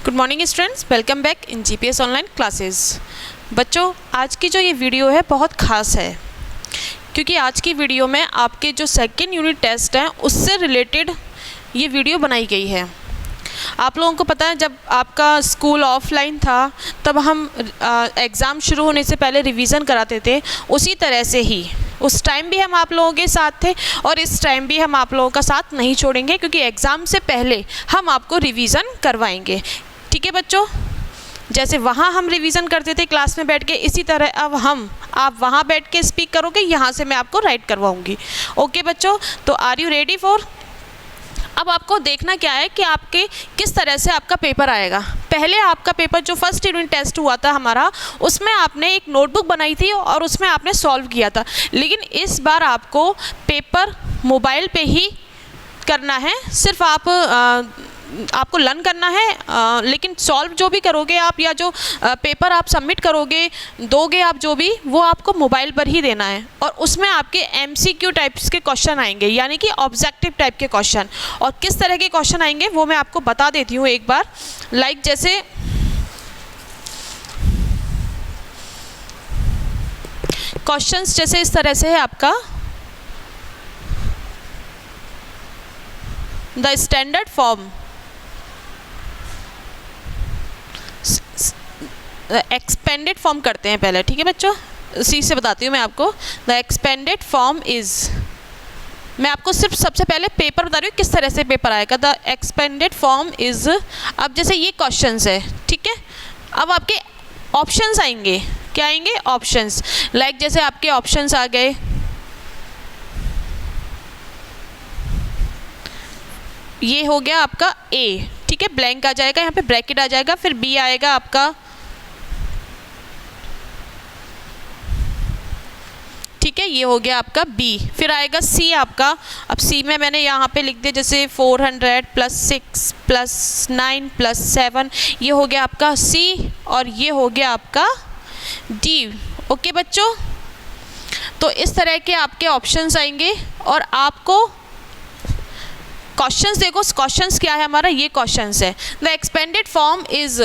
Good morning students, welcome back in GPS online classes. बच्चों, आज की जो ये वीडियो है बहुत ख़ास है क्योंकि आज की वीडियो में आपके जो सेकेंड यूनिट टेस्ट हैं उससे रिलेटेड ये वीडियो बनाई गई है। आप लोगों को पता है जब आपका स्कूल ऑफलाइन था तब हम एग्ज़ाम शुरू होने से पहले रिवीज़न कराते थे, उसी तरह से ही उस टाइम भी हम आप लोगों के साथ थे और इस टाइम भी हम आप लोगों का साथ नहीं छोड़ेंगे क्योंकि एग्ज़ाम से पहले हम आपको रिवीज़न करवाएंगे। ठीक है बच्चों, जैसे वहाँ हम रिवीज़न करते थे क्लास में बैठ के, इसी तरह अब आप वहाँ बैठ के स्पीक करोगे, यहाँ से मैं आपको राइट करवाऊँगी। ओके बच्चों, तो आर यू रेडी फॉर? अब आपको देखना क्या है कि आपके किस तरह से आपका पेपर आएगा। पहले आपका पेपर जो फर्स्ट यूनिट टेस्ट हुआ था हमारा, उसमें आपने एक नोटबुक बनाई थी और उसमें आपने सॉल्व किया था, लेकिन इस बार आपको पेपर मोबाइल पे ही करना है। सिर्फ आपको लर्न करना है, लेकिन सॉल्व जो भी करोगे आप या जो पेपर आप सबमिट करोगे दोगे आप जो भी, वो आपको मोबाइल पर ही देना है। और उसमें आपके एमसीक्यू टाइप्स के क्वेश्चन आएंगे, यानी कि ऑब्जेक्टिव टाइप के क्वेश्चन। और किस तरह के क्वेश्चन आएंगे वो मैं आपको बता देती हूँ एक बार। लाइक जैसे क्वेश्चंस जैसे इस तरह से है आपका, the standard form expanded form करते हैं पहले। ठीक है बच्चों, इसी से बताती हूँ मैं आपको। द एक्सपेंडेड फॉर्म इज़, मैं आपको सिर्फ सबसे पहले पेपर बता रही हूँ किस तरह से पेपर आएगा। द एक्सपेंडेड फॉर्म इज़, अब जैसे ये क्वेश्चंस है, ठीक है, अब आपके ऑप्शंस आएंगे। क्या आएंगे? ऑप्शंस। लाइक जैसे आपके ऑप्शंस आ गए, ये हो गया आपका ए, ठीक है, ब्लैंक आ जाएगा, यहाँ पे ब्रैकेट आ जाएगा, फिर बी आएगा आपका, ठीक है, ये हो गया आपका बी, फिर आएगा सी आपका। अब सी में मैंने यहाँ पे लिख दिया जैसे 400 + 6 + 9 + 7, ये हो गया आपका सी और ये हो गया आपका डी। ओके बच्चों, तो इस तरह के आपके ऑप्शंस आएंगे और आपको क्वेश्चंस देखो, क्वेश्चंस क्या है हमारा, ये क्वेश्चंस है। द एक्सपेंडेड फॉर्म इज़,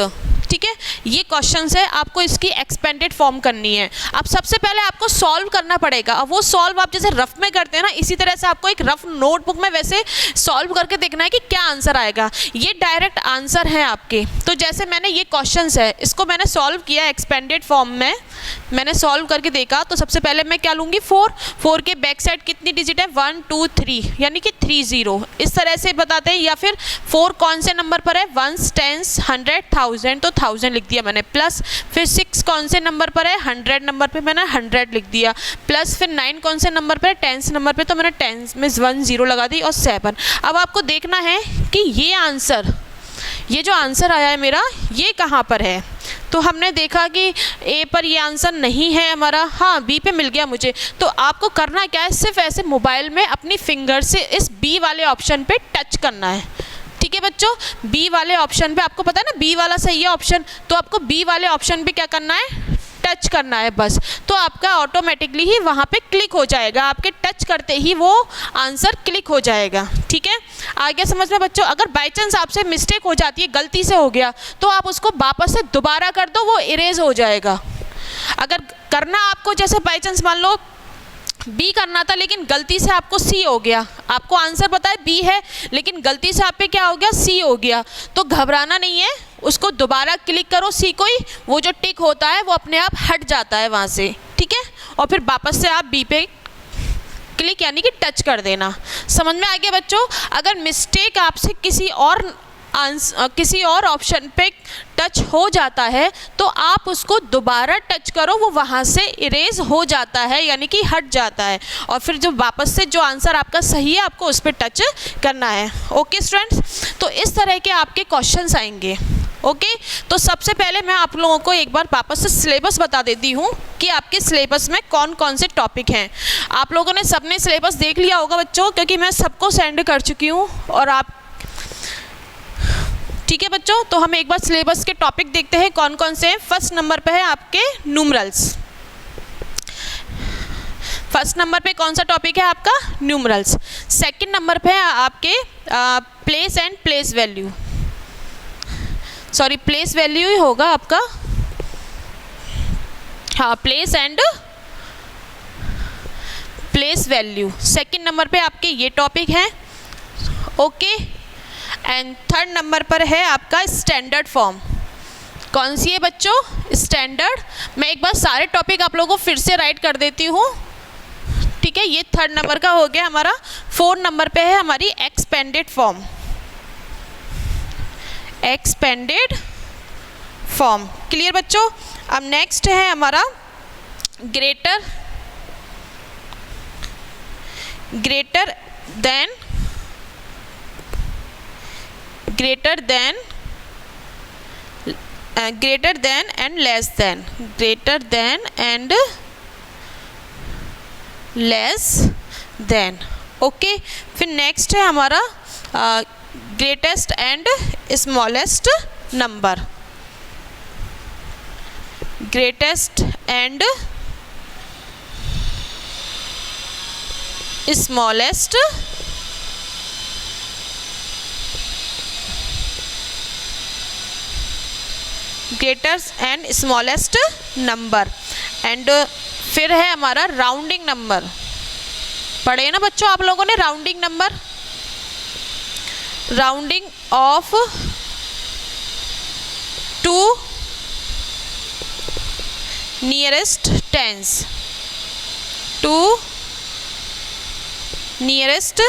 ठीक है, ये क्वेश्चंस है, आपको इसकी एक्सपेंडेड फॉर्म करनी है। अब सबसे पहले आपको सॉल्व करना पड़ेगा। अब वो सॉल्व आप जैसे रफ में करते हैं ना, इसी तरह से आपको एक रफ नोटबुक में वैसे सॉल्व करके देखना है कि क्या आंसर आएगा। ये डायरेक्ट आंसर है आपके। तो जैसे मैंने ये क्वेश्चंस है, इसको मैंने सॉल्व किया एक्सपेंडेड फॉर्म में, मैंने सॉल्व करके देखा। तो सबसे पहले मैं क्या लूँगी, 4 के बैक साइड कितनी डिजिट है, 1 2 3, यानी कि 30, इस तरह से बताते हैं। या फिर 4 कौन से नंबर पर है, 1s 10s 100 1000, तो 1000 लिख दिया मैंने, प्लस फिर 6 कौन से नंबर पर है, 100 नंबर पे मैंने 100 लिख दिया, प्लस फिर 9 कौन से नंबर पर है, 10th नंबर पे, तो मैंने 10 में 1 0 लगा दी, और 7। अब आपको देखना है कि ये आंसर, ये जो आंसर आया है मेरा, ये कहाँ पर है। तो हमने देखा कि ए पर ये आंसर नहीं है हमारा, हाँ बी पे मिल गया मुझे। तो आपको करना क्या है, सिर्फ ऐसे मोबाइल में अपनी फिंगर से इस बी वाले ऑप्शन पे टच करना है। ठीक है बच्चों, बी वाले ऑप्शन पे, आपको पता है ना बी वाला सही है ऑप्शन, तो आपको बी वाले ऑप्शन पे क्या करना है, टच करना है बस। तो आपका ऑटोमेटिकली ही वहाँ पे क्लिक हो जाएगा, आपके टच करते ही वो आंसर क्लिक हो जाएगा। ठीक है, आ गया समझ में बच्चों? अगर बाई चांस आपसे मिस्टेक हो जाती है, गलती से हो गया, तो आप उसको वापस से दोबारा कर दो, वो इरेज हो जाएगा। अगर करना आपको जैसे बाई चांस मान लो बी करना था लेकिन गलती से आपको सी हो गया, आपको आंसर पता है बी है लेकिन गलती से आप पे क्या हो गया, सी हो गया, तो घबराना नहीं है, उसको दोबारा क्लिक करो सी को ही, वो जो टिक होता है वो अपने आप हट जाता है वहाँ से। ठीक है, और फिर वापस से आप बी पे क्लिक यानी कि टच कर देना। समझ में आ गया बच्चों? अगर मिस्टेक आपसे किसी और ऑप्शन पे टच हो जाता है तो आप उसको दोबारा टच करो, वो वहाँ से इरेज हो जाता है, यानी कि हट जाता है, और फिर जो वापस से जो आंसर आपका सही है आपको उस पर टच करना है। ओके स्टूडेंट्स, तो इस तरह के आपके क्वेश्चंस आएंगे। ओके, तो सबसे पहले मैं आप लोगों को एक बार वापस से सिलेबस बता देती हूँ कि आपके सिलेबस में कौन कौन से टॉपिक हैं। आप लोगों ने सबने सिलेबस देख लिया होगा बच्चों, क्योंकि मैं सबको सेंड कर चुकी हूँ और आप, ठीक है बच्चों, तो हम एक बार सिलेबस के टॉपिक देखते हैं कौन कौन से हैं। फर्स्ट नंबर पे है आपके न्यूमरल्स। फर्स्ट नंबर पे कौन सा टॉपिक है आपका, न्यूमरल्स। सेकंड नंबर पे है आपके place and place value. Sorry place value ही होगा आपका, हाँ place and place value. Second number पे आपके ये टॉपिक हैं, ओके। एंड थर्ड नंबर पर है आपका स्टैंडर्ड फॉर्म। कौन सी है बच्चों? स्टैंडर्ड। मैं एक बार सारे टॉपिक आप लोगों को फिर से राइट कर देती हूँ, ठीक है। ये थर्ड नंबर का हो गया हमारा। फोर्थ नंबर पे है हमारी expanded form, expanded form. Clear बच्चों? अब नेक्स्ट है हमारा greater than and less than, greater than and less than, okay. फिर नेक्स्ट है हमारा greatest and smallest number, greatest and smallest greatest and smallest number. And फिर है हमारा राउंडिंग नंबर। पढ़े ना बच्चों आप लोगों ने rounding number, rounding off to nearest tens, to nearest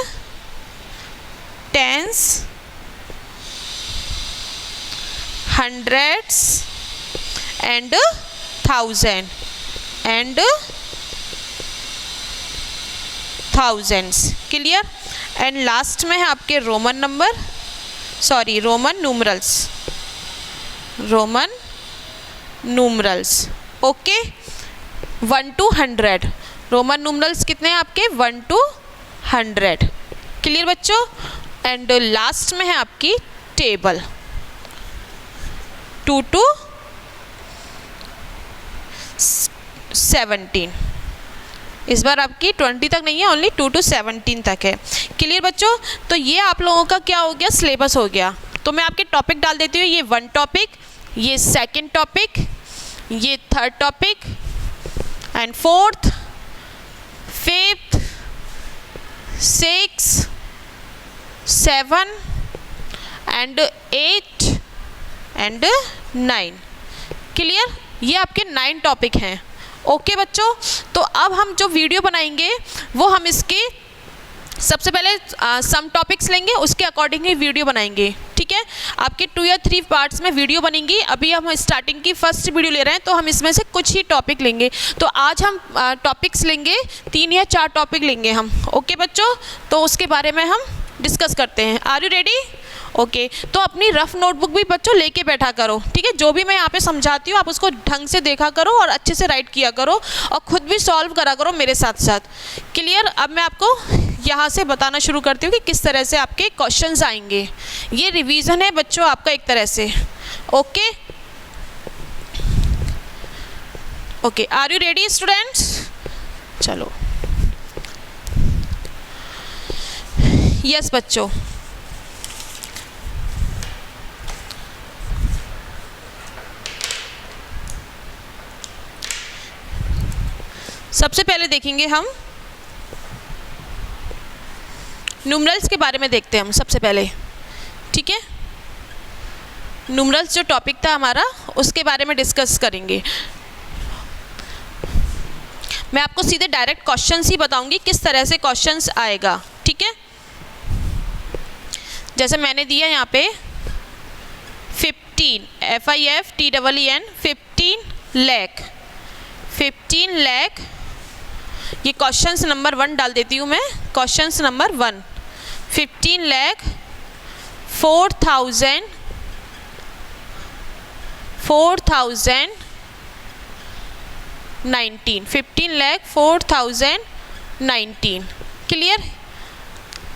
tens, hundreds and thousand and thousands. Clear? And last में है आपके Roman number, sorry Roman numerals, Roman numerals, okay. 1 to 100 Roman numerals कितने हैं आपके? 1 to 100। क्लियर बच्चों? And last में है आपकी टेबल, 2 to 17। इस बार आपकी 20 तक नहीं है, ओनली 2 to 17 तक है। क्लियर बच्चों? तो ये आप लोगों का क्या हो गया? सिलेबस हो गया। तो मैं आपके टॉपिक डाल देती हूँ, ये 1 टॉपिक, ये सेकंड टॉपिक, ये third topic and fourth, fifth, 6, 7 and 8 and 9। Clear? ये आपके 9 टॉपिक हैं, ओके बच्चों। तो अब हम जो वीडियो बनाएंगे वो हम इसके सबसे पहले सम टॉपिक्स लेंगे, उसके अकॉर्डिंग ही वीडियो बनाएंगे, ठीक है। आपके 2 या 3 पार्ट्स में वीडियो बनेंगी। अभी हम स्टार्टिंग की फर्स्ट वीडियो ले रहे हैं, तो हम इसमें से कुछ ही टॉपिक लेंगे। तो आज हम टॉपिक्स लेंगे, 3 या 4 टॉपिक लेंगे हम, ओके बच्चों। तो उसके बारे में हम डिस्कस करते हैं। Are you ready? ओके। तो अपनी रफ नोटबुक भी बच्चों लेके बैठा करो, ठीक है। जो भी मैं यहाँ पे समझाती हूँ आप उसको ढंग से देखा करो और अच्छे से राइट किया करो और ख़ुद भी सॉल्व करा करो मेरे साथ साथ। क्लियर? अब मैं आपको यहाँ से बताना शुरू करती हूँ कि किस तरह से आपके क्वेश्चंस आएंगे। ये रिवीजन है बच्चों आपका एक तरह से, okay. Okay, are you ready students? चलो, यस बच्चों। सबसे पहले देखेंगे हम न्यूमरल्स के बारे में, देखते हैं हम सबसे पहले, ठीक है। न्यूमरल्स जो टॉपिक था हमारा उसके बारे में डिस्कस करेंगे। मैं आपको सीधे डायरेक्ट क्वेश्चंस ही बताऊंगी किस तरह से क्वेश्चंस आएगा, ठीक है। जैसे मैंने दिया यहाँ पे 15 FIFTEEN 15 लाख, 15 लाख। ये क्वेश्चंस नंबर 1 डाल देती हूँ मैं। Questions number 1, 15 lakh 4,019 15 lakh 4,019। Clear?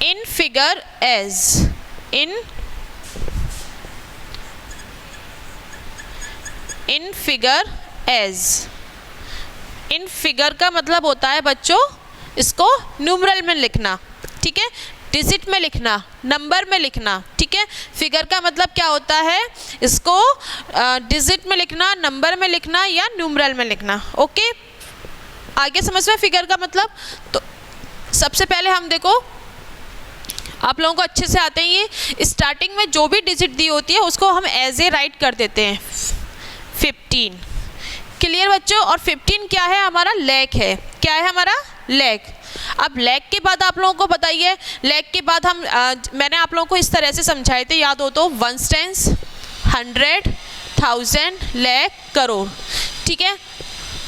In figures, in figures. In figure का मतलब होता है बच्चों इसको न्यूमरल में लिखना, ठीक है। डिजिट में लिखना, नंबर में लिखना, ठीक है। फिगर का मतलब क्या होता है, इसको डिजिट में लिखना, नंबर में लिखना या न्यूमरल में लिखना। ओके, आगे समझ में फिगर का मतलब। तो सबसे पहले हम देखो, आप लोगों को अच्छे से आते हैं ये, स्टार्टिंग में जो भी डिजिट दी होती है उसको हम एज ए राइट कर देते हैं 15। क्लियर बच्चों। और 15 क्या है, हमारा लेग है। क्या है हमारा, लेग। अब लेग के बाद आप लोगों को बताइए, लेग के बाद हम मैंने आप लोगों को इस तरह से समझाए थे, याद हो तो, 1 टेंस, 100, 1000, लाख, करोड़, ठीक है।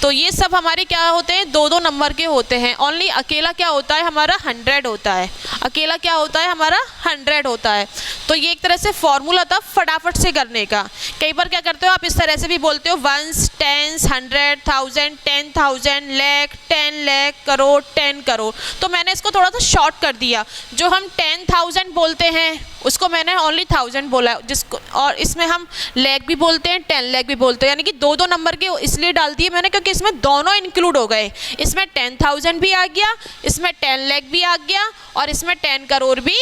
तो ये सब हमारे क्या होते हैं, 2-2 नंबर के होते हैं। ओनली अकेला क्या होता है हमारा, 100 होता है। अकेला क्या होता है हमारा, 100 होता है। तो ये एक तरह से फॉर्मूला था फटाफट से करने का। कई बार क्या करते हो आप, इस तरह से भी बोलते हो, 1 टेंस, 100, 1000, 10,000, लाख, 10 लाख, करोड़, 10 करोड़। तो मैंने इसको थोड़ा सा शॉर्ट कर दिया। जो हम 10,000 बोलते हैं उसको मैंने ओनली 1000 बोला, जिसको, और इसमें हम लाख भी बोलते हैं, 10 लाख भी बोलते हैं, यानी कि 2-2 नंबर के इसलिए डाल दिए मैंने क्योंकि इसमें दोनों इंक्लूड हो गए। इसमें 10,000 भी आ गया, इसमें 10 लाख भी आ गया, और इसमें 10 करोड़ भी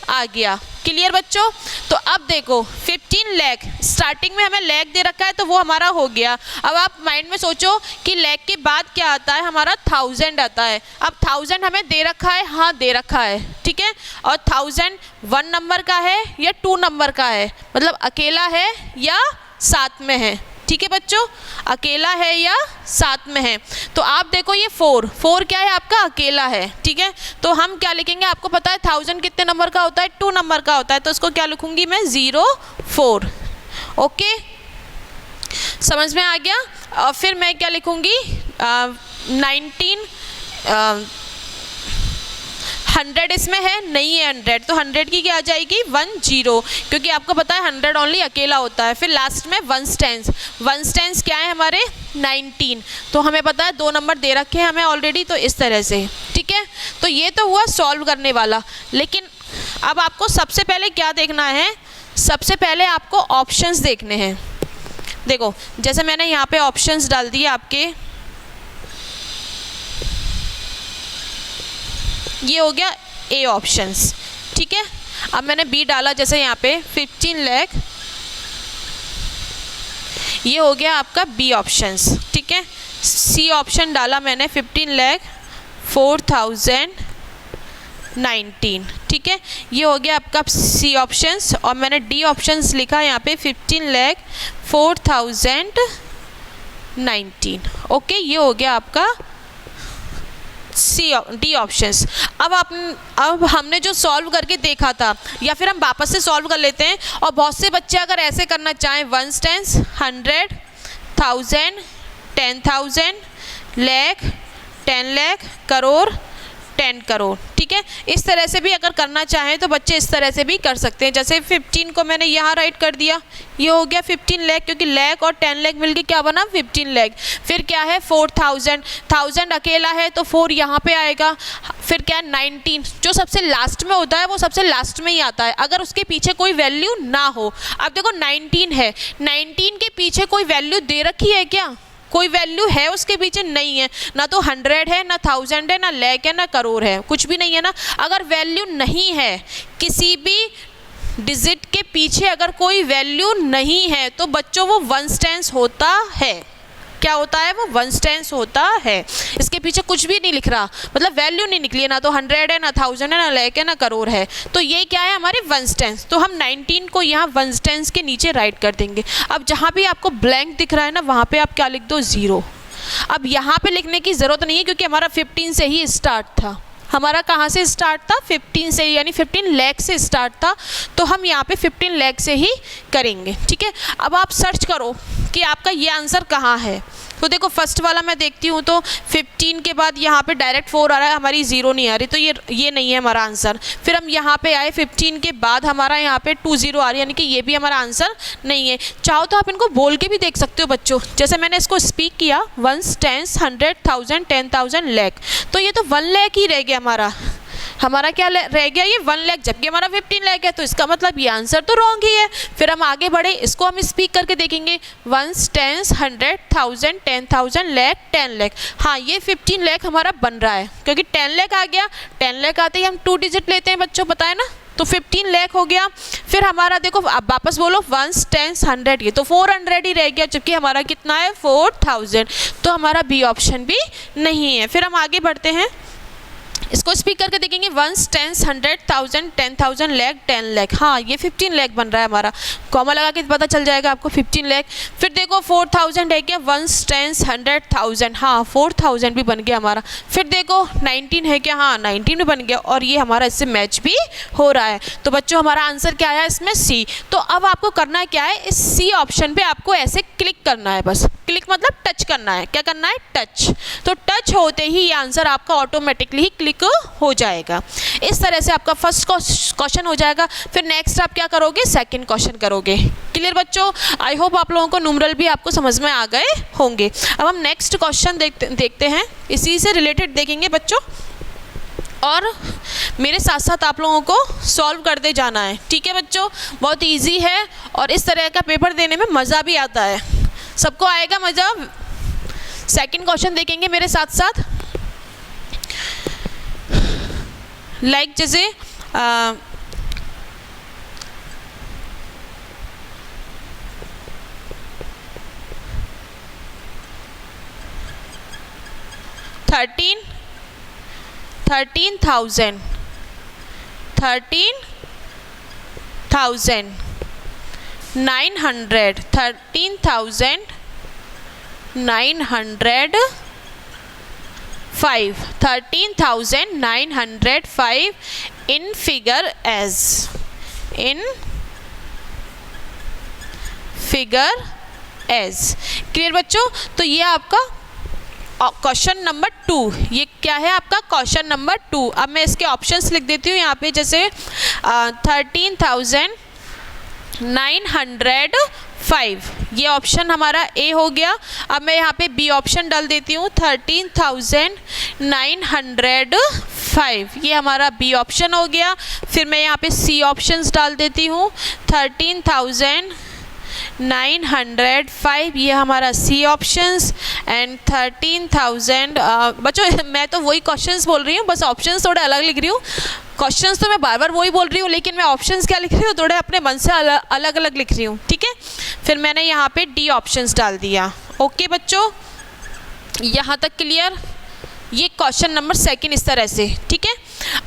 आ गया। क्लियर बच्चों। तो अब देखो 15 लाख, स्टार्टिंग में हमें लाख दे रखा है तो वो हमारा हो गया। अब आप माइंड में सोचो कि लाख के बाद क्या आता है, हमारा 1000 आता है। अब 1000 हमें दे रखा है, हाँ दे रखा है, ठीक है। और 1000 1 नंबर का है या 2 नंबर का है, मतलब अकेला है या साथ में है, ठीक है बच्चों, अकेला है या साथ में है। तो आप देखो ये 4 क्या है आपका, अकेला है, ठीक है। तो हम क्या लिखेंगे, आपको पता है 1000 कितने नंबर का होता है, 2 नंबर का होता है। तो इसको क्या लिखूंगी मैं, 04। ओके, समझ में आ गया। और फिर मैं क्या लिखूंगी, 19, 100 इसमें है नहीं है 100, तो 100 की क्या आ जाएगी, 10, क्योंकि आपको पता है 100 ओनली अकेला होता है। फिर लास्ट में 1 टेंस क्या है हमारे, 19। तो हमें पता है 2 नंबर दे रखे हैं हमें ऑलरेडी, तो इस तरह से, ठीक है। तो ये तो हुआ सॉल्व करने वाला। लेकिन अब आपको सबसे पहले क्या देखना है, सबसे पहले आपको ऑप्शंस देखने हैं। देखो जैसे मैंने यहाँ पे ऑप्शंस डाल दिए आपके, ये हो गया ए ऑप्शंस, ठीक है। अब मैंने बी डाला, जैसे यहाँ पे 15 लाख, ये हो गया आपका बी ऑप्शंस, ठीक है। सी ऑप्शन डाला मैंने 15 लाख 4019, ठीक है, ये हो गया आपका सी ऑप्शंस। और मैंने डी ऑप्शंस लिखा यहाँ पे 15 लाख 4019। ओके, ये हो गया आपका डी ऑप्शंस। अब हमने जो सॉल्व करके देखा था, या फिर हम वापस से सॉल्व कर लेते हैं। और बहुत से बच्चे अगर ऐसे करना चाहें, 1 टेंस, 100, 1000, 10,000, लाख, 10 लाख, करोड़, 10 करोड़, ठीक है। इस तरह से भी अगर करना चाहें तो बच्चे इस तरह से भी कर सकते हैं। जैसे 15 को मैंने यहाँ राइट कर दिया, ये हो गया 15 लाख, क्योंकि लाख और 10 लाख मिलके क्या बना, 15 लाख। फिर क्या है 4000, 1000 अकेला है तो 4 यहाँ पे आएगा। फिर क्या है 19, जो सबसे लास्ट में होता है वो सबसे लास्ट में ही आता है, अगर उसके पीछे कोई वैल्यू ना हो। अब देखो 19 है, 19 के पीछे कोई वैल्यू दे रखी है क्या, कोई वैल्यू है उसके पीछे, नहीं है। ना तो 100 है, ना 1000 है, ना लाख है, ना करोड़ है, कुछ भी नहीं है ना। अगर वैल्यू नहीं है, किसी भी डिजिट के पीछे अगर कोई वैल्यू नहीं है, तो बच्चों वो 1 टेंस होता है। क्या होता है वो, 1 टेंस होता है। इसके पीछे कुछ भी नहीं लिख रहा, मतलब वैल्यू नहीं निकली है, ना तो 100 है, ना 1000 है, ना लाख है, ना करोड़ है। तो ये क्या है हमारे 1 टेंस। तो हम 19 को यहाँ 1 टेंस के नीचे राइट कर देंगे। अब जहाँ भी आपको ब्लैंक दिख रहा है ना, वहाँ पे आप क्या लिख दो, 0। अब यहाँ पे लिखने की ज़रूरत नहीं है, क्योंकि हमारा 15 से ही स्टार्ट था। हमारा कहाँ से स्टार्ट था, 15 से, यानी 15 लाख से स्टार्ट था। तो हम यहाँ पे 15 लाख से ही करेंगे, ठीक है। अब आप सर्च करो कि आपका ये आंसर कहाँ है। तो देखो फर्स्ट वाला मैं देखती हूँ, तो 15 के बाद यहाँ पे डायरेक्ट 4 आ रहा है, हमारी 0 नहीं आ रही, तो ये नहीं है हमारा आंसर। फिर हम यहाँ पे आए, 15 के बाद हमारा यहाँ पे 20 आ रही है, यानी कि ये भी हमारा आंसर नहीं है। चाहो तो आप इनको बोल के भी देख सकते हो बच्चों, जैसे मैंने इसको स्पीक किया, 1 टेंस, 100, 1000, 10,000, लाख, तो ये तो 1 लाख ही रह गया हमारा, हमारा क्या रह गया, ये 1 लाख, जबकि हमारा 15 लाख है, तो इसका मतलब ये आंसर तो रॉन्ग ही है। फिर हम आगे बढ़े, इसको हम स्पीक करके देखेंगे, 1 10 100 1000 10,000 लाख 10 लाख। हाँ, ये 15 लाख हमारा बन रहा है, क्योंकि 10 लाख आ गया, 10 लाख आते ही हम 2 डिजिट लेते हैं बच्चों, पता है ना, तो 15 लाख हो गया। फिर हमारा देखो, अब वापस बोलो 1 10 100, ये तो 400 ही रह गया, जबकि हमारा कितना है 4000, तो हमारा बी ऑप्शन भी नहीं है। फिर हम आगे बढ़ते हैं, इसको स्पीक करके देखेंगे, 1 10 100 1000 10,000 लाख 10 लाख। हाँ, ये 15 लाख बन रहा है हमारा, कॉमा लगा के पता चल जाएगा आपको 15 लाख। फिर देखो 4000 है क्या, 1 10 100 1000, हाँ 4000 भी बन गया हमारा। फिर देखो 19 है क्या, हाँ 19 भी बन गया, और ये हमारा इससे मैच भी हो रहा है। तो बच्चों हमारा आंसर क्या आया इसमें, सी। तो अब आपको करना क्या है, इस सी ऑप्शन पे आपको ऐसे क्लिक करना है, बस क्लिक मतलब टच करना है। क्या करना है, टच। तो टच होते ही ये आंसर आपका ऑटोमेटिकली ही क्लिक हो जाएगा। इस तरह से आपका फर्स्ट क्वेश्चन हो जाएगा। फिर नेक्स्ट आप क्या करोगे, सेकंड क्वेश्चन करोगे। क्लियर बच्चों, आई होप आप लोगों को न्यूमरल भी आपको समझ में आ गए होंगे। अब हम नेक्स्ट क्वेश्चन देखते हैं, इसी से रिलेटेड देखेंगे बच्चों, और मेरे साथ साथ आप लोगों को सॉल्व करते जाना है, ठीक है बच्चों। बहुत इजी है, और इस तरह का पेपर देने में मज़ा भी आता है, सबको आएगा मज़ा। सेकंड क्वेश्चन देखेंगे मेरे साथ साथ, लाइक जैसे 13,000 13,900 13,905 in figure as क्लियर बच्चों। तो ये आपका क्वेश्चन नंबर 2, ये क्या है आपका क्वेश्चन नंबर 2। अब मैं इसके ऑप्शंस लिख देती हूँ यहाँ पे, जैसे 13,905, ये ऑप्शन हमारा ए हो गया। अब मैं यहाँ पे बी ऑप्शन डाल देती हूँ, 13,905, ये हमारा बी ऑप्शन हो गया। फिर मैं यहाँ पे सी ऑप्शंस डाल देती हूँ, 13,905, ये हमारा सी ऑप्शंस, एंड 13,000 बच्चों मैं तो वही क्वेश्चंस बोल रही हूँ, बस ऑप्शंस थोड़े अलग लिख रही हूँ। क्वेश्चंस तो मैं बार बार वही बोल रही हूँ, लेकिन मैं ऑप्शंस क्या लिख रही हूँ, थोड़े अपने मन से अलग अलग लिख रही हूँ, ठीक है। फिर मैंने यहाँ पे डी ऑप्शंस डाल दिया। ओके बच्चों, यहाँ तक क्लियर। ये क्वेश्चन नंबर सेकंड इस तरह से, ठीक है।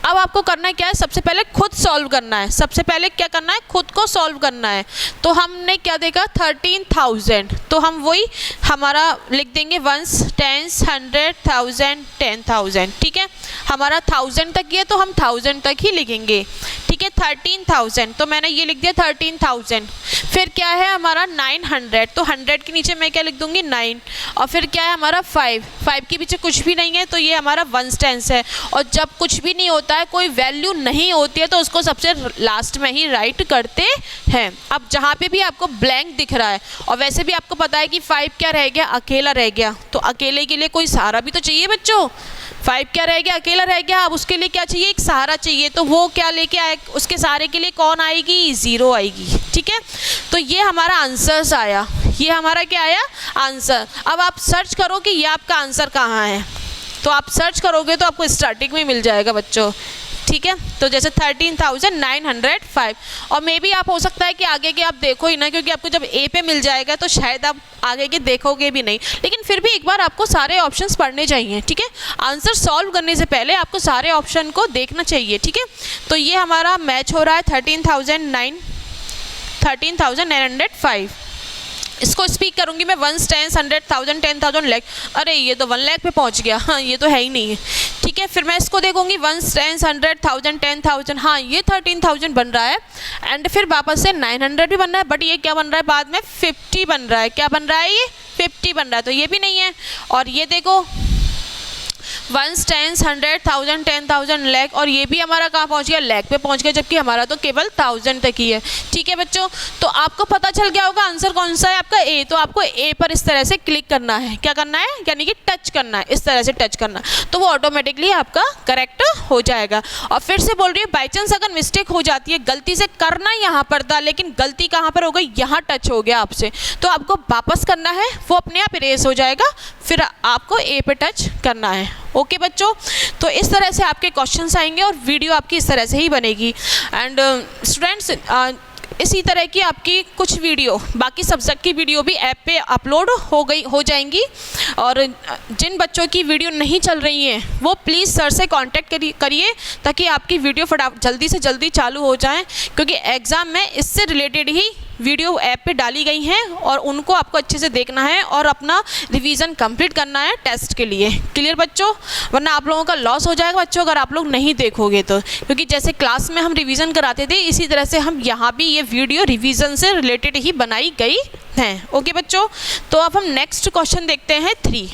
अब आपको करना क्या है, सबसे पहले खुद सॉल्व करना है। सबसे पहले क्या करना है, खुद को सॉल्व करना है। तो हमने क्या देखा, 13,000, तो हम वही हमारा लिख देंगे 1 10 100 1000 10,000, ठीक है। हमारा 1000 तक है तो हम 1000 तक ही लिखेंगे, ठीक है। 13,000, तो मैंने ये लिख दिया 13,000। फिर क्या है हमारा 900, तो 100 के नीचे मैं क्या लिख दूंगी 9, और फिर क्या है हमारा 5 के पीछे कुछ भी नहीं है, तो ये हमारा 1 टेंस है। और जब कुछ भी नहीं होता है, कोई वैल्यू नहीं होती है, तो उसको सबसे लास्ट में ही राइट करते हैं। अब जहाँ पे भी आपको ब्लैंक दिख रहा है, और वैसे भी आपको पता है कि 5 क्या रह गया, अकेला रह गया, तो अकेले के लिए कोई सहारा भी तो चाहिए बच्चों। 5 क्या रह गया, अकेला रह गया। अब उसके लिए क्या चाहिए, एक सहारा चाहिए, तो वो क्या लेके आए, उसके सहारे के लिए कौन आएगी, 0 आएगी, ठीक है। तो ये हमारा आंसर्स आया, ये हमारा क्या आया, आंसर। अब आप सर्च करो कि ये आपका आंसर कहाँ है, तो आप सर्च करोगे तो आपको स्टार्टिंग में मिल जाएगा बच्चों, ठीक है। तो जैसे 13,905, और मे भी आप हो सकता है कि आगे के आप देखो ही ना, क्योंकि आपको जब ए पे मिल जाएगा तो शायद आप आगे के देखोगे भी नहीं, लेकिन फिर भी एक बार आपको सारे ऑप्शंस पढ़ने चाहिए, ठीक है। आंसर सॉल्व करने से पहले आपको सारे ऑप्शन को देखना चाहिए, ठीक है। तो ये हमारा मैच हो रहा है 13,905। इसको स्पीक करूंगी मैं 1 10 100 1000 10,000 लाख। अरे ये तो 1 लाख पे पहुंच गया, हाँ ये तो है ही नहीं है, ठीक है। फिर मैं इसको देखूंगी 1 10 100 1000 10,000, हाँ ये 13,000 बन रहा है। एंड फिर वापस से 900 भी बन रहा है, बट ये क्या बन रहा है बाद में, 50 बन रहा है। क्या बन रहा है, ये 50 बन रहा है, तो ये भी नहीं है। और ये देखो वंस, टेंस, 100, 1000, 10,000, लाख, और ये भी हमारा कहाँ पहुँच गया, लाख पे पहुँच गया, जबकि हमारा तो केवल 1000 तक ही है। ठीक है बच्चों, तो आपको पता चल गया होगा आंसर कौन सा है आपका, ए। तो आपको ए पर इस तरह से क्लिक करना है, क्या करना है, यानी कि टच करना है, इस तरह से टच करना, तो वो ऑटोमेटिकली आपका करेक्ट हो जाएगा। और फिर से बोल रही है, बाई चांस अगर मिस्टेक हो जाती है, गलती से करना यहाँ पर था लेकिन गलती कहाँ पर हो गई, यहाँ टच हो गया आपसे, तो आपको वापस करना है, वो अपने आप इरेज हो जाएगा, फिर आपको ए पे टच करना है। ओके बच्चों, तो इस तरह से आपके क्वेश्चंस आएंगे और वीडियो आपकी इस तरह से ही बनेगी। एंड स्टूडेंट्स, इसी तरह की आपकी कुछ वीडियो, बाकी सब्जेक्ट की वीडियो भी ऐप पे अपलोड हो जाएंगी। और जिन बच्चों की वीडियो नहीं चल रही हैं वो प्लीज़ सर से कांटेक्ट करिए ताकि आपकी वीडियो जल्दी से जल्दी चालू हो जाए, क्योंकि एग्ज़ाम में इससे रिलेटेड ही वीडियो ऐप पे डाली गई हैं और उनको आपको अच्छे से देखना है और अपना रिवीजन कंप्लीट करना है टेस्ट के लिए। क्लियर बच्चों, वरना आप लोगों का लॉस हो जाएगा बच्चों अगर आप लोग नहीं देखोगे तो, क्योंकि जैसे क्लास में हम रिवीजन कराते थे इसी तरह से हम यहाँ भी ये वीडियो रिवीजन से रिलेटेड ही बनाई गई हैं। ओके बच्चों, तो अब हम नेक्स्ट क्वेश्चन देखते हैं 3।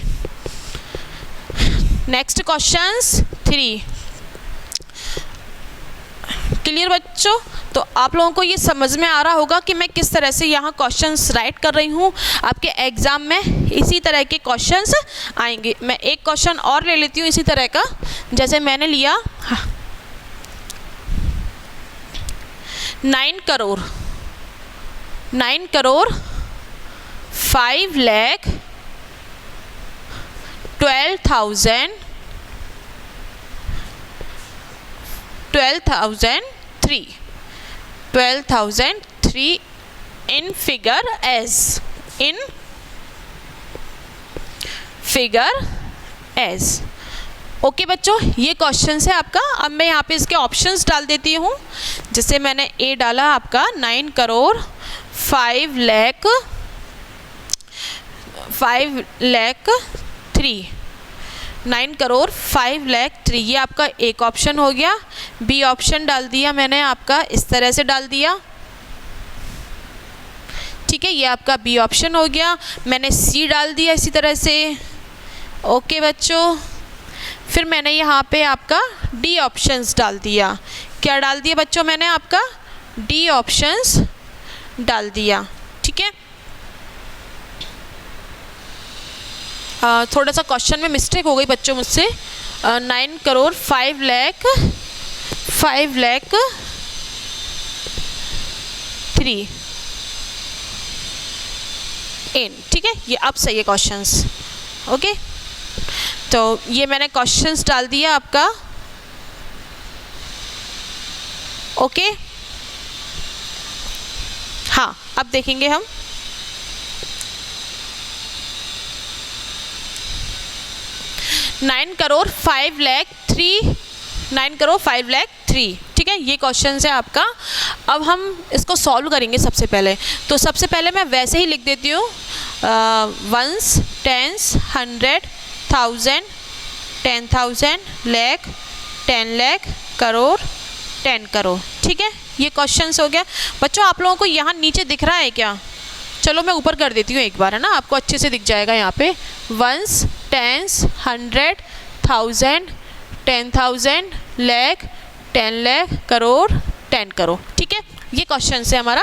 Next questions 3। क्लियर बच्चों, तो आप लोगों को ये समझ में आ रहा होगा कि मैं किस तरह से यहाँ क्वेश्चंस राइट कर रही हूँ। आपके एग्ज़ाम में इसी तरह के क्वेश्चंस आएंगे। मैं एक क्वेश्चन और ले लेती हूँ इसी तरह का, जैसे मैंने लिया 9 crore 5 lakh 12,003 in figure as। Okay बच्चों, ये क्वेश्चन है आपका। अब मैं यहाँ पे इसके ऑप्शंस डाल देती हूँ। जैसे मैंने ए डाला आपका 9 करोड़ 5 लाख 3, 9 करोड़ 5 लाख 3, ये आपका एक ऑप्शन हो गया। बी ऑप्शन डाल दिया मैंने आपका, इस तरह से डाल दिया। ठीक है, ये आपका बी ऑप्शन हो गया। मैंने सी डाल दिया इसी तरह से। ओके बच्चों, फिर मैंने यहाँ पे आपका डी ऑप्शंस डाल दिया। क्या डाल दिया बच्चों, मैंने आपका डी ऑप्शंस डाल दिया। ठीक है, थोड़ा सा क्वेश्चन में मिस्टेक हो गई बच्चों मुझसे। 9 करोड़ 5 लाख 3 इन। ठीक है, ये अब सही है क्वेश्चंस। ओके, तो ये मैंने क्वेश्चंस डाल दिया आपका। ओके, हाँ, अब देखेंगे हम। नाइन करोड़ 5 लाख 3। ठीक है, ये क्वेश्चन है आपका। अब हम इसको सॉल्व करेंगे सबसे पहले। तो सबसे पहले मैं वैसे ही लिख देती हूँ, वंस, टेंस, 100, 1000, 10,000, लाख, 10 लाख, करोड़, 10 करोड़। ठीक है, ये क्वेश्चन हो गया बच्चों। आप लोगों को यहाँ नीचे दिख रहा है क्या? चलो मैं ऊपर कर देती हूँ एक बार, है ना, आपको अच्छे से दिख जाएगा यहाँ पे। Ones, tens, 100, 1000, 10,000, lakh, 10 lakh, crore, 10 crore. ठीक है, ये क्वेश्चन है हमारा।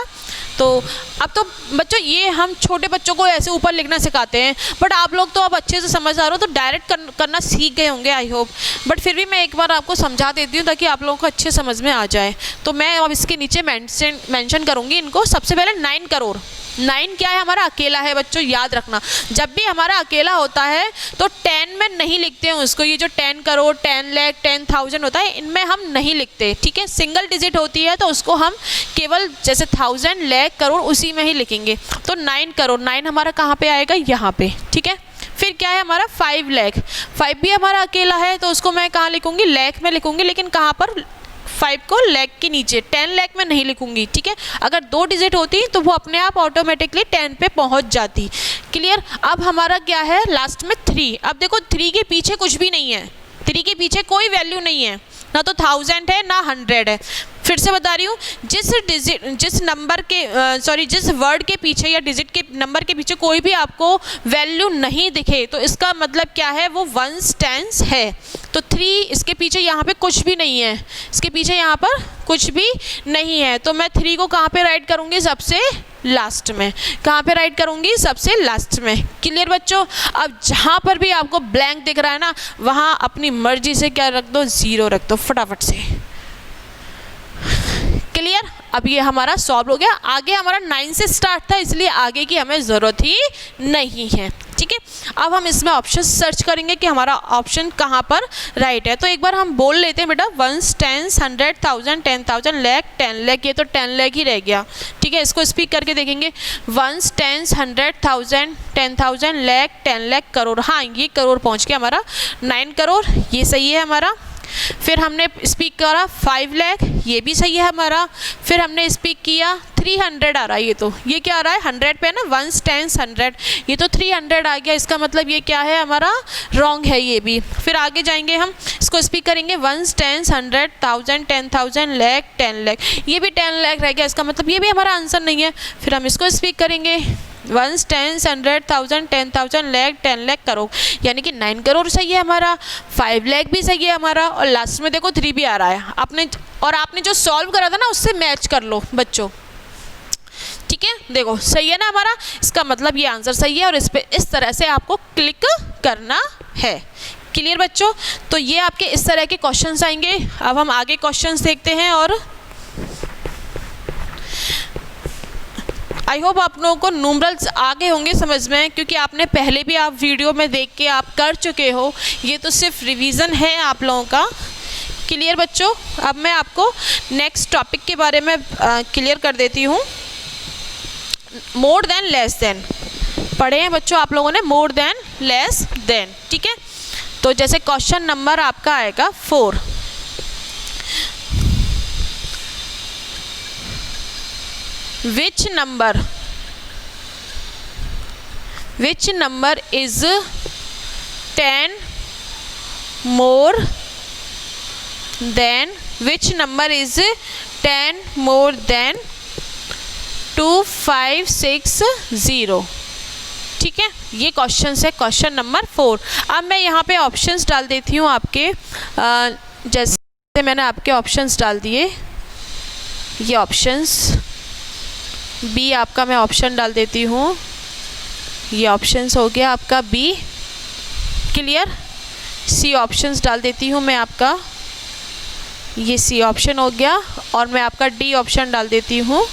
तो अब तो बच्चों ये हम छोटे बच्चों को ऐसे ऊपर लिखना सिखाते हैं, बट आप लोग तो अब अच्छे से समझदार हो तो डायरेक्ट करना सीख गए होंगे आई होप। बट फिर भी मैं एक बार आपको समझा देती हूँ ताकि आप लोगों को अच्छे समझ में आ जाए। तो मैं अब इसके नीचे मेंशन करूँगी इनको। सबसे पहले 9 करोड़, 9 क्या है हमारा, अकेला है बच्चों, याद रखना। जब भी हमारा अकेला होता है तो 10 में नहीं लिखते हैं उसको। ये जो 10 करोड़, 10 लाख, 10,000 होता है, इनमें हम नहीं लिखते। ठीक है, सिंगल डिजिट होती है तो उसको हम केवल जैसे 1000, लाख, करोड़ उसी में ही लिखेंगे। तो 9 करोड़, 9 हमारा कहाँ पे आएगा, यहाँ पे। ठीक है, फिर क्या है हमारा 5 लाख, 5 भी हमारा अकेला है तो उसको मैं कहाँ लिखूँगी, लाख में लिखूँगी, लेकिन कहाँ पर, 5 को लाख के नीचे, 10 लाख में नहीं लिखूंगी। ठीक है, अगर 2 डिजिट होती तो वो अपने आप ऑटोमेटिकली 10 पे पहुंच जाती। क्लियर। अब हमारा क्या है लास्ट में 3। अब देखो 3 के पीछे कुछ भी नहीं है, 3 के पीछे कोई वैल्यू नहीं है, ना तो 1000 है ना 100 है। फिर से बता रही हूँ, जिस नंबर के जिस वर्ड के पीछे या डिजिट के नंबर के पीछे कोई भी आपको वैल्यू नहीं दिखे तो इसका मतलब क्या है, वो वंस टेंस है। तो 3 इसके पीछे यहाँ पे कुछ भी नहीं है, इसके पीछे यहाँ पर कुछ भी नहीं है, तो मैं 3 को कहाँ पे राइट करूँगी, सबसे लास्ट में। कहाँ पे राइट करूँगी, सबसे लास्ट में। क्लियर बच्चों। अब जहाँ पर भी आपको ब्लैंक दिख रहा है ना, वहाँ अपनी मर्जी से क्या रख दो, 0 रख दो फटाफट से। क्लियर। अब ये हमारा सॉल्व हो गया। आगे हमारा 9 से स्टार्ट था, इसलिए आगे की हमें ज़रूरत ही नहीं है। ठीक है, अब हम इसमें ऑप्शन सर्च करेंगे कि हमारा ऑप्शन कहाँ पर राइट है। तो एक बार हम बोल लेते हैं बेटा, 1 10 100 1000 10,000 लाख 10 लाख, ये तो 10 लाख ही रह गया। ठीक है, इसको स्पीक करके देखेंगे, 1 10 100 1000 10,000 लाख 10 लाख करोड़। हाँ, ये करोड़ पहुँच गया हमारा, 9 करोड़, ये सही है हमारा। फिर हमने स्पीक करा 5 लाख, ये भी सही है हमारा। फिर हमने स्पीक किया 300 आ रहा है, ये क्या आ रहा है, 100 पे है ना, 1 10 100, ये तो 300 आ गया, इसका मतलब ये क्या है हमारा, रॉन्ग है ये भी। फिर आगे जाएंगे हम, इसको स्पीक करेंगे 1 10 100 1000 10,000 लाख 10 लाख, ये भी 10 लाख रह गया, इसका मतलब ये भी हमारा आंसर नहीं है। फिर हम इसको स्पीक करेंगे 1 10 100 1000 10,000 लाख 10 लाख करोड़, यानी कि 9 करोड़ सही है हमारा, 5 लाख भी सही है हमारा, और लास्ट में देखो 3 भी आ रहा है। आपने जो सॉल्व करा था ना, उससे मैच कर लो बच्चों। ठीक है, देखो सही है ना हमारा, इसका मतलब ये आंसर सही है, और इस पे इस तरह से आपको क्लिक करना है। क्लियर बच्चों। तो ये आपके इस तरह के क्वेश्चंस आएंगे। अब हम आगे क्वेश्चंस देखते हैं, और आई होप आप लोगों को न्यूमरल्स आगे होंगे समझ में, क्योंकि आपने पहले भी आप वीडियो में देख के आप कर चुके हो, ये तो सिर्फ रिवीजन है आप लोगों का। क्लियर बच्चों। अब मैं आपको नेक्स्ट टॉपिक के बारे में क्लियर कर देती हूँ। मोर देन लेस देन पढ़े हैं बच्चों आप लोगों ने, मोर देन लेस देन। ठीक है, तो जैसे क्वेश्चन नंबर आपका आएगा 4, which number is 10 more than 2560। ठीक है, ये क्वेश्चन है, क्वेश्चन नंबर 4। अब मैं यहाँ पे ऑप्शंस डाल देती हूँ आपके, जैसे मैंने आपके ऑप्शंस डाल दिए, ये ऑप्शंस बी आपका मैं ऑप्शन डाल देती हूँ, ये ऑप्शंस हो गया आपका बी। क्लियर। सी ऑप्शंस डाल देती हूँ मैं आपका, ये सी ऑप्शन हो गया, और मैं आपका डी ऑप्शन डाल देती हूँ।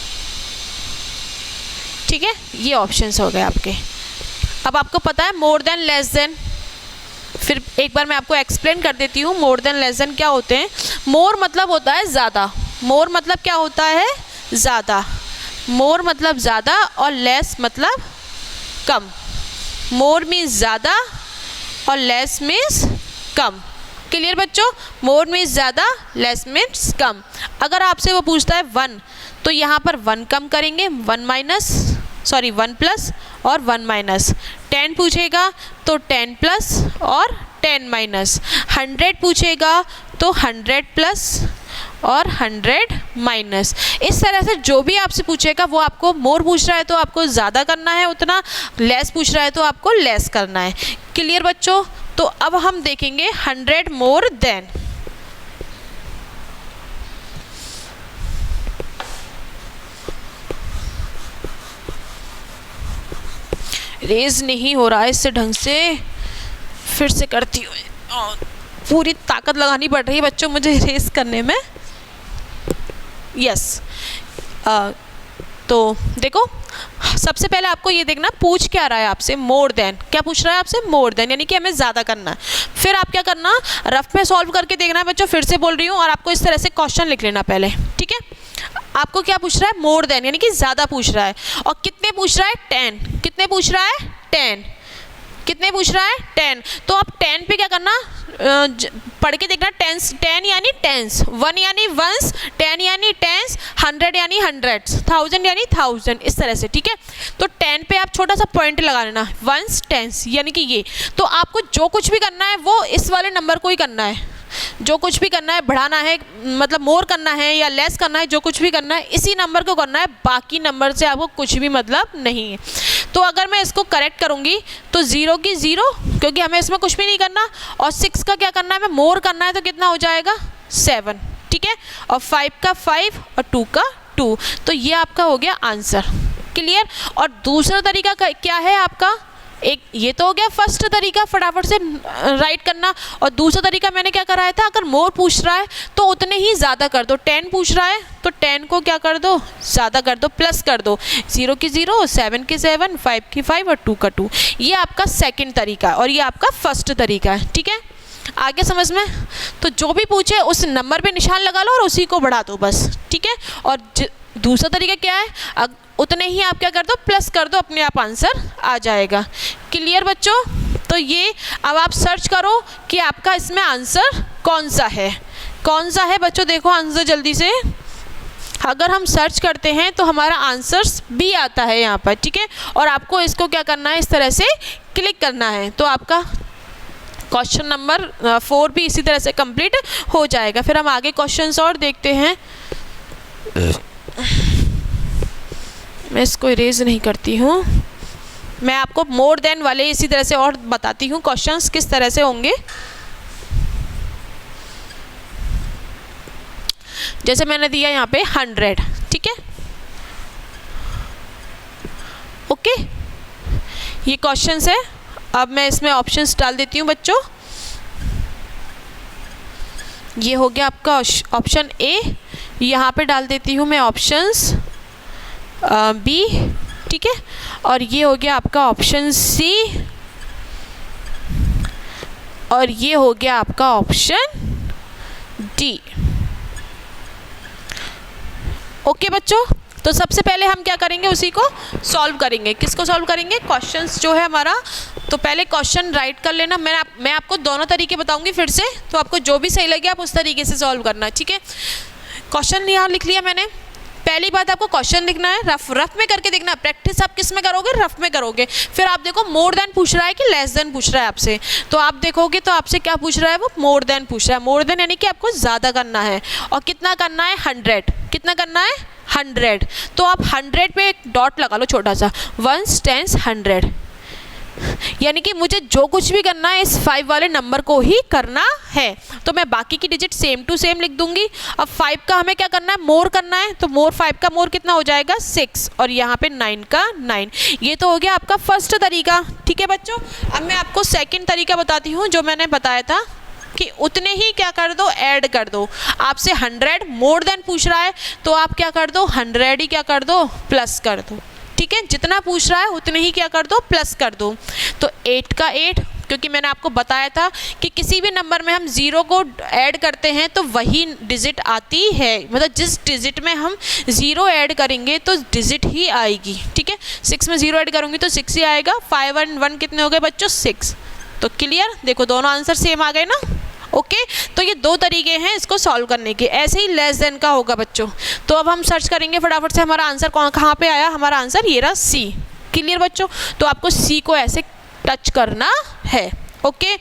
ठीक है, ये ऑप्शंस हो गए आपके। अब आपको पता है मोर देन लेस देन, फिर एक बार मैं आपको एक्सप्लेन कर देती हूँ मोर देन लेस देन क्या होते हैं। मोर मतलब होता है ज़्यादा, मोर मतलब क्या होता है, ज़्यादा। मोर मतलब ज़्यादा और लेस मतलब कम। मोर मीन्स ज़्यादा और लेस मीन्स कम। क्लियर बच्चों। मोर मीन्स ज़्यादा, लेस मीन्स कम। अगर आपसे वो पूछता है 1, तो यहाँ पर 1 कम करेंगे, 1 प्लस और 1 माइनस। 10 पूछेगा तो 10 प्लस और 10 माइनस। 100 पूछेगा तो 100 प्लस और 100 माइनस। इस तरह से जो भी आपसे पूछेगा वो आपको मोर पूछ रहा है तो आपको ज़्यादा करना है उतना, लेस पूछ रहा है तो आपको लेस करना है। क्लियर बच्चों। तो अब हम देखेंगे 100 मोर देन। रेज नहीं हो रहा है इससे ढंग से, फिर से करती हूँ, पूरी ताकत लगानी पड़ रही है बच्चों मुझे रेस करने में। यस। तो देखो सबसे पहले आपको ये देखना पूछ क्या रहा है आपसे, मोर देन। क्या पूछ रहा है आपसे, मोर देन, यानी कि हमें ज़्यादा करना है। फिर आप क्या करना, रफ में सॉल्व करके देखना है बच्चों, फिर से बोल रही हूँ, और आपको इस तरह से क्वेश्चन लिख लेना पहले। ठीक है, आपको क्या पूछ रहा है, मोर देन, यानी कि ज़्यादा पूछ रहा है। और कितने पूछ रहा है, 10। कितने पूछ रहा है, 10। कितने पूछ रहा है, 10। तो आप 10 पे क्या करना, पढ़ के देखना, 10 यानी टेंस, 1 यानी वंस, 10 यानी टेंस, 100 यानी हंड्रेड्स, 1000 यानी थाउजेंड, इस तरह से। ठीक है, तो 10 पे आप छोटा सा पॉइंट लगा लेना, वंस टेंस यानी कि ये। तो आपको जो कुछ भी करना है वो इस वाले नंबर को ही करना है। जो कुछ भी करना है, बढ़ाना है, मतलब मोर करना है या लेस करना है, जो कुछ भी करना है इसी नंबर को करना है, बाकी नंबर से आपको कुछ भी मतलब नहीं है। तो अगर मैं इसको करेक्ट करूँगी तो 0 की 0, क्योंकि हमें इसमें कुछ भी नहीं करना, और 6 का क्या करना है, हमें मोर करना है, तो कितना हो जाएगा 7, ठीक है, और 5 का 5 और 2 का 2। तो ये आपका हो गया आंसर। क्लियर। और दूसरा तरीका क्या है आपका, एक ये तो हो गया फर्स्ट तरीका फटाफट से राइट करना, और दूसरा तरीका मैंने क्या कराया था, अगर मोर पूछ रहा है तो उतने ही ज़्यादा कर दो। 10 पूछ रहा है तो 10 को क्या कर दो, ज़्यादा कर दो, प्लस कर दो। 0 की 0, 7 की 7, 5 की 5 और 2 का 2। ये आपका सेकंड तरीका और ये आपका फर्स्ट तरीका है, ठीक है। आगे समझ में, तो जो भी पूछे उस नंबर पे निशान लगा लो और उसी को बढ़ा दो बस, ठीक है। और दूसरा तरीका क्या है, उतने ही आप क्या कर दो, प्लस कर दो, अपने आप आंसर आ जाएगा। क्लियर बच्चों। तो ये अब आप सर्च करो कि आपका इसमें आंसर कौन सा है, कौन सा है बच्चों। देखो आंसर जल्दी से, अगर हम सर्च करते हैं तो हमारा आंसर्स भी आता है यहाँ पर, ठीक है। और आपको इसको क्या करना है, इस तरह से क्लिक करना है, तो आपका क्वेश्चन नंबर 4 भी इसी तरह से कंप्लीट हो जाएगा। फिर हम आगे क्वेश्चंस और देखते हैं। मैं इसको इरेज नहीं करती हूँ, मैं आपको मोर देन वाले इसी तरह से और बताती हूँ क्वेश्चंस किस तरह से होंगे। जैसे मैंने दिया यहाँ पे 100, ठीक है, ओके, ये क्वेश्चंस है। अब मैं इसमें ऑप्शंस डाल देती हूँ बच्चों। ये हो गया आपका ऑप्शन ए, यहाँ पे डाल देती हूँ मैं ऑप्शंस बी, ठीक है, और ये हो गया आपका ऑप्शन सी, और ये हो गया आपका ऑप्शन डी। ओके बच्चों, तो सबसे पहले हम क्या करेंगे, उसी को सॉल्व करेंगे। किसको सॉल्व करेंगे, क्वेश्चंस जो है हमारा। तो पहले क्वेश्चन राइट कर लेना, मैं आपको दोनों तरीके बताऊंगी फिर से, तो आपको जो भी सही लगे आप उस तरीके से सॉल्व करना, ठीक है। क्वेश्चन यहाँ लिख लिया मैंने। पहली बात आपको क्वेश्चन लिखना है, रफ में करके देखना। प्रैक्टिस आप किस में करोगे, रफ में करोगे। फिर आप देखो मोर देन पूछ रहा है कि लेस देन पूछ रहा है आपसे, तो आप देखोगे तो आपसे क्या पूछ रहा है, वो मोर देन पूछ रहा है। मोर देन यानी कि आपको ज़्यादा करना है, और कितना करना है, 100। कितना करना है, 100। तो आप 100 पे एक डॉट लगा लो छोटा सा, 1s 10s 100, यानी कि मुझे जो कुछ भी करना है इस 5 वाले नंबर को ही करना है। तो मैं बाकी की डिजिट सेम टू सेम लिख दूंगी। अब 5 का हमें क्या करना है, मोर करना है, तो मोर 5 का मोर कितना हो जाएगा, 6, और यहाँ पे 9 का 9। ये तो हो गया आपका फर्स्ट तरीका, ठीक है बच्चों। अब मैं आपको सेकंड तरीका बताती हूँ, जो मैंने बताया था कि उतने ही क्या कर दो, ऐड कर दो। आपसे 100 मोर देन पूछ रहा है तो आप क्या कर दो, 100 ही क्या कर दो, प्लस कर दो, ठीक है। जितना पूछ रहा है उतने ही क्या कर दो, प्लस कर दो। तो 8 का 8, क्योंकि मैंने आपको बताया था कि किसी भी नंबर में हम 0 को ऐड करते हैं तो वही डिजिट आती है, मतलब जिस डिजिट में हम 0 ऐड करेंगे तो डिजिट ही आएगी, ठीक है। 6 में 0 ऐड करूँगी तो 6 ही आएगा। 5 और 1 कितने हो गए बच्चों, 6। तो क्लियर, देखो दोनों आंसर सेम आ गए ना, ओके। तो ये दो तरीके हैं इसको सॉल्व करने के। ऐसे ही लेस देन का होगा बच्चों। तो अब हम सर्च करेंगे फटाफट से, हमारा आंसर कहाँ पे आया, हमारा आंसर ये रहा, सी। क्लियर बच्चों, तो आपको सी को ऐसे टच करना है, ओके।